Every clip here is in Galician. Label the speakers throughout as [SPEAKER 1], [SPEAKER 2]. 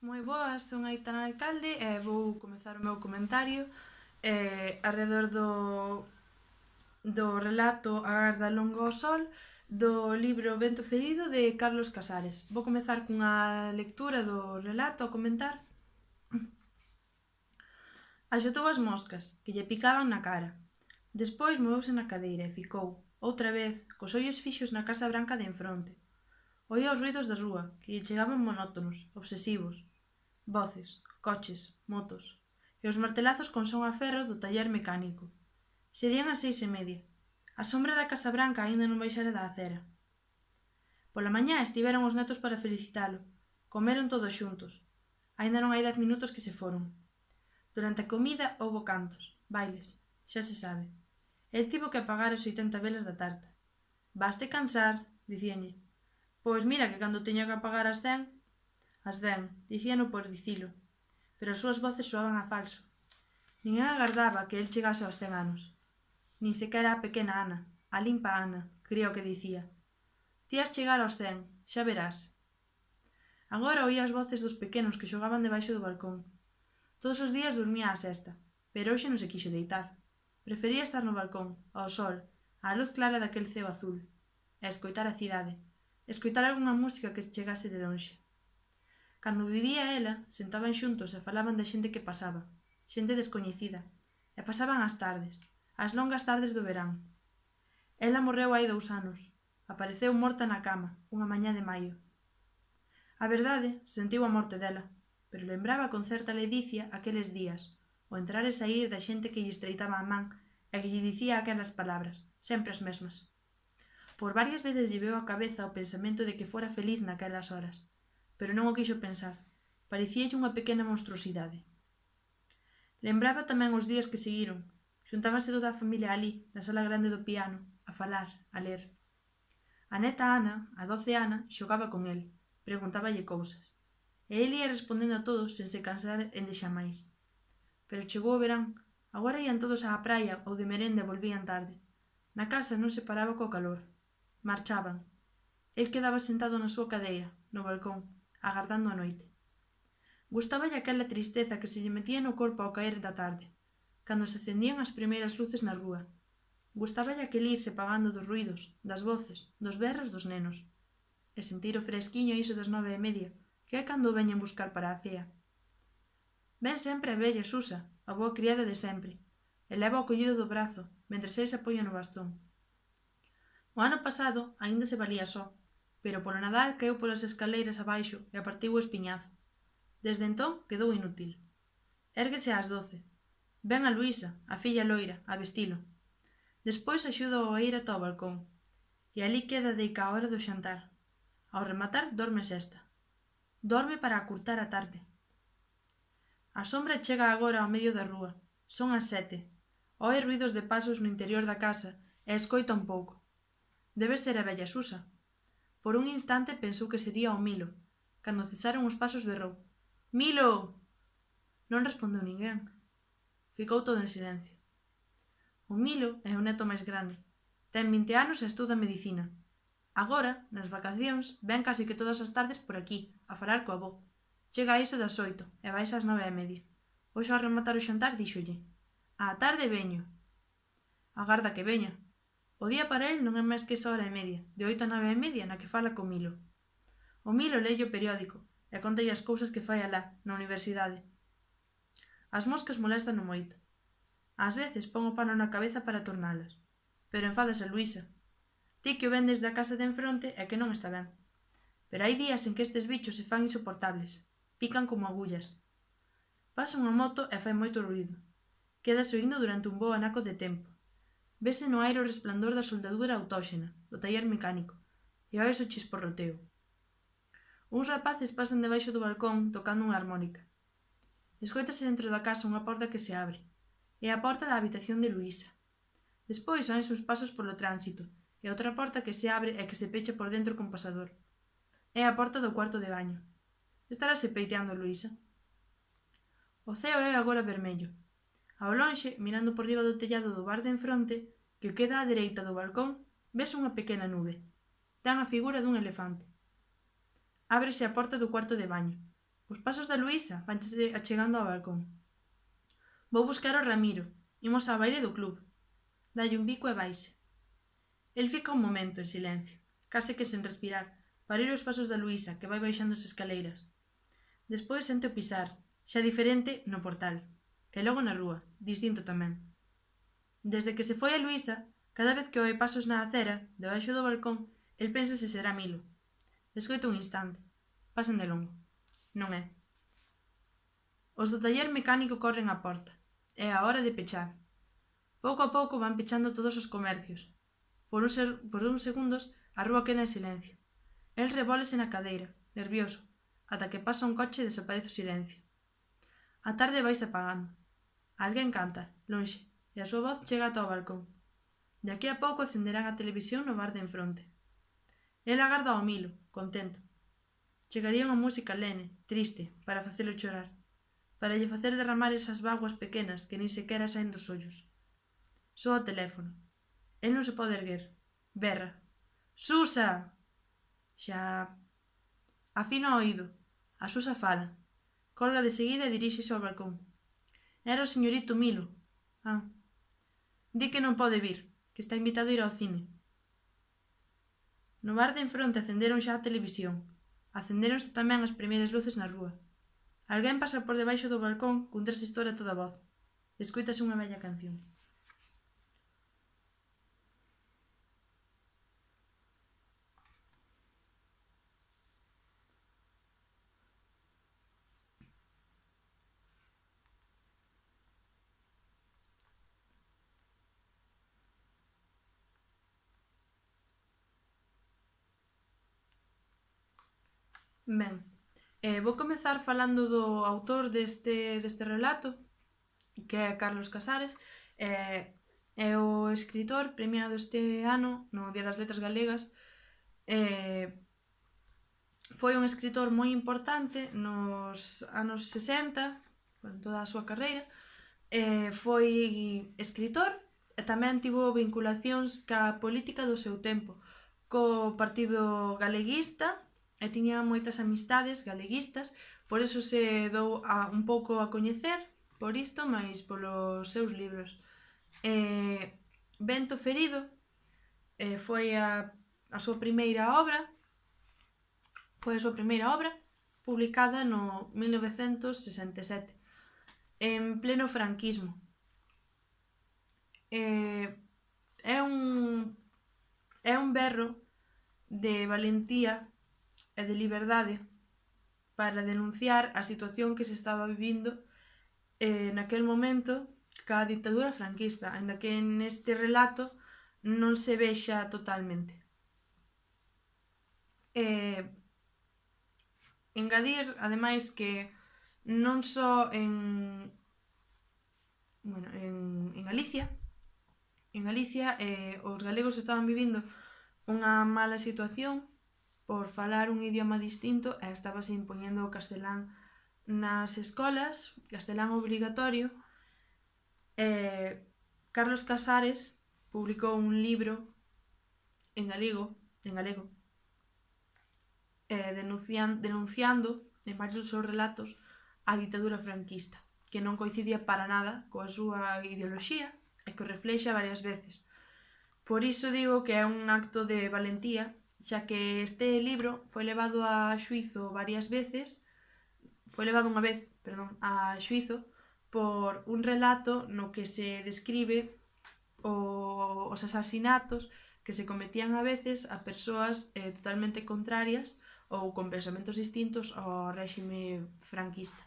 [SPEAKER 1] Moi boas, son Aitana Alcalde e vou comezar o meu comentario arredor do relato A garda longa ao sol do libro Vento ferido de Carlos Casares. Vou comezar cunha lectura do relato a comentar. Axotou as moscas, que lle picaban na cara. Despois moveuse na cadeira e ficou, outra vez, cos ollos fixos na casa branca de enfronte. Oía os ruidos da rúa, que lle chegaban monótonos, obsesivos. Voces, coches, motos, e os martelazos con son a ferro do taller mecánico. Serían as 6:30. A sombra da Casa Branca aínda non baixara da acera. Pola mañá estiveron os netos para felicitalo. Comeron todos xuntos. Aínda non hai 10 minutos que se foron. Durante a comida houbo cantos, bailes, xa se sabe. El tivo que apagar as 80 velas da tarta. Vaste cansar, dicíanlle. Pois mira que cando teño que apagar as 100... As 100, dicíano por dicilo, pero as súas voces soaban a falso. Ninguén agardaba que el chegase aos 100 anos. Nin sequera a pequena Ana, a limpa Ana, creo que dicía. Ti has chegar aos 100, xa verás. Agora oía as voces dos pequenos que xogaban debaixo do balcón. Todos os días dormía a sesta, pero hoxe non se quixo deitar. Prefería estar no balcón, ao sol, á luz clara daquel ceo azul, e escoitar a cidade, escoitar algunha música que chegase de lonxe. Cando vivía ela, sentaban xuntos e falaban da xente que pasaba, xente descoñecida, e pasaban as tardes, as longas tardes do verán. Ela morreu hai 2 anos, apareceu morta na cama, unha mañá de maio. A verdade, sentiu a morte dela, pero lembraba con certa ledicia aqueles días, o entrar e saír da xente que lle estreitaba a man e que lle dicía aquelas palabras, sempre as mesmas. Por varias veces lle veu a cabeza o pensamento de que fora feliz naquelas horas, pero non o quixo pensar, parecíalle unha pequena monstruosidade. Lembraba tamén os días que seguiron, xuntábase toda a familia alí, na sala grande do piano, a falar, a ler. A neta Ana, a 12 Ana, xogaba con el, preguntáballe cousas, e el ia respondendo a todos sen se cansar en de xamais. Pero chegou o verán, agora ian todos á praia ou de merenda e volvían tarde. Na casa non se paraba co calor. Marchaban. El quedaba sentado na súa cadeira, no balcón, agardando a noite. Gustáballe aquela tristeza que se lle metía no corpo ao caer da tarde, cando se acendían as primeiras luces na rúa. Gustáballe aquel irse pagando dos ruidos, das voces, dos berros dos nenos. E sentir o fresquiño iso das 9:30, que é cando o veñen buscar para a cea. Ven sempre a vella Susa, a boa criada de sempre, e leva o collido do brazo, mentres el se apoia no bastón. O ano pasado aínda se valía só, pero polo Nadal caeu polas escaleiras abaixo e partiu o espiñazo. Desde entón quedou inútil. Érguese ás 12. Ven a Luísa, a filla loira, a vestilo. Despois axuda a ir ata o balcón, e alí queda deica a hora do xantar. Ao rematar dorme sesta. Dorme para acurtar a tarde. A sombra chega agora ao medio da rúa. Son as 7. Oe ruidos de pasos no interior da casa e escoita un pouco. Debe ser a vella Susa. Por un instante pensou que sería o Milo. Cando cesaron os pasos berrou: «Milo!» Non respondeu ninguén. Ficou todo en silencio. O Milo é o neto máis grande. Ten 20 anos e estuda medicina. Agora, nas vacacións, ven case que todas as tardes por aquí, a falar co avó. Chega a iso das 8 e vais ás 9:30. Hoxe ao rematar o xantar díxolle: «Á tarde veño». Agarda que veña. O día para el non é máis que esa hora e media, de 8 a 9:30, na que fala co Milo. O Milo leelle o periódico e contalle as cousas que fai alá, na universidade. As moscas molestan moito. Ás veces pon o pano na cabeza para tornalas, pero enfádase a Luísa. Ti que o ven desde a casa de enfronte e que non está ben. Pero hai días en que estes bichos se fan insoportables, pican como agullas. Pasa unha moto e fai moito ruído. Queda soindo durante un bo anaco de tempo. Vese no aire o resplandor da soldadura autóxena, do taller mecánico, e oes o chisporroteo. Uns rapaces pasan debaixo do balcón tocando unha armónica. Escoítase dentro da casa unha porta que se abre. É a porta da habitación de Luísa. Despois oense uns pasos polo tránsito, e outra porta que se abre e que se pecha por dentro con pasador. É a porta do cuarto de baño. Estarase peiteando Luísa. O ceo é agora vermello. Ao lonxe, mirando por riba do tellado do bar de enfronte, que queda á dereita do balcón, ves unha pequena nube. Ten a figura dun elefante. Ábrese a porta do cuarto de baño. Os pasos da Luísa vanche achegando ao balcón. Vou buscar o Ramiro. Imos á baile do club. Dalle un bico e baixe. El fica un momento en silencio, case que sen respirar, para ir os pasos da Luísa, que vai baixando as escaleiras. Despois sente o pisar, xa diferente, no portal. E logo na rúa, distinto tamén. Desde que se foi a Luísa, cada vez que oe pasos na acera, debaixo do balcón, el pensa se será Milo. Escoita un instante. Pasan de longo. Non é. Os do taller mecánico corren á porta. É a hora de pechar. Pouco a pouco van pechando todos os comercios. Por uns segundos a rúa queda en silencio. El revólese na cadeira, nervioso, ata que pasa un coche e desaparece o silencio. A tarde vaise apagando. Alguén canta, lonxe, e a súa voz chega ata o balcón. De aquí a pouco acenderán a televisión no bar de enfronte. El agarda ao Milo, contento. Chegaría unha música lene, triste, para facelo chorar, para lle facer derramar esas vaguas pequenas que nin sequera saen dos ollos. Soa o teléfono. El non se pode erguer. Berra. Susa! Xa... Afina o oído. A Susa fala. Colga de seguida e diríxese ao balcón. Era o señorito Milo. Ah. Di que non pode vir, que está invitado a ir ao cine. No bar de enfronte acenderon xa a televisión. Acendéronse tamén as primeiras luces na rúa. Alguén pasa por debaixo do balcón cun transistor a toda voz. Escoítase unha bella canción. Ben, vou comezar falando do autor deste relato, que é Carlos Casares. É o escritor premiado este ano no Día das Letras Galegas. Foi un escritor moi importante nos anos 60, en toda a súa carreira. Foi escritor e tamén tivo vinculacións ca política do seu tempo, co Partido Galeguista, e tiña moitas amistades galeguistas, por eso se dou un pouco a coñecer por isto, máis polos seus libros. Vento ferido foi a súa primeira obra, publicada no 1967, en pleno franquismo. É un berro de valentía e de liberdade para denunciar a situación que se estaba vivindo naquel momento ca dictadura franquista, aínda que neste relato non se vexa totalmente. Engadir, ademais, que non só en Galicia, os galegos estaban vivindo unha mala situación por falar un idioma distinto e estábase impoñendo o castelán nas escolas, castelán obrigatorio. Carlos Casares publicou un libro en galego, denunciando en varios dos seus relatos a ditadura franquista, que non coincidía para nada coa súa ideoloxía e que o reflexa varias veces. Por iso digo que é un acto de valentía, xa que este libro foi levado a xuizo varias veces, a xuizo por un relato no que se describe os asasinatos que se cometían a veces a persoas totalmente contrarias ou con pensamentos distintos ao réxime franquista.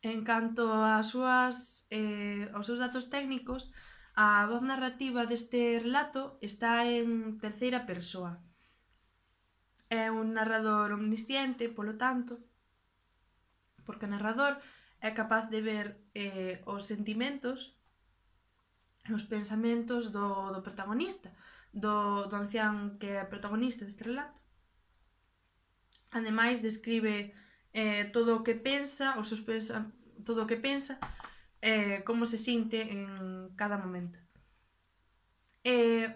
[SPEAKER 1] En canto aos seus datos técnicos, a voz narrativa deste relato está en terceira persoa. É un narrador omnisciente, polo tanto, porque o narrador é capaz de ver os sentimentos e os pensamentos do protagonista, do ancián que é protagonista deste relato. Ademais, describe todo o que pensa, como se sinte en cada momento.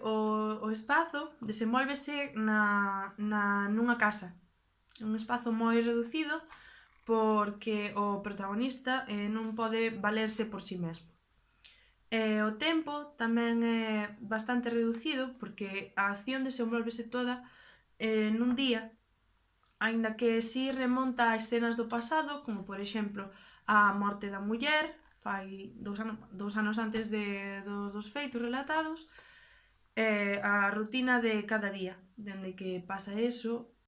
[SPEAKER 1] O espazo desenvólvese nunha casa, un espazo moi reducido porque o protagonista non pode valerse por si mesmo. O tempo tamén é bastante reducido porque a acción desenvolvese toda nun día, aínda que si remonta a escenas do pasado, como por exemplo a morte da muller, fai 2 anos antes dos feitos relatados, a rutina de cada día, dende que pasa eso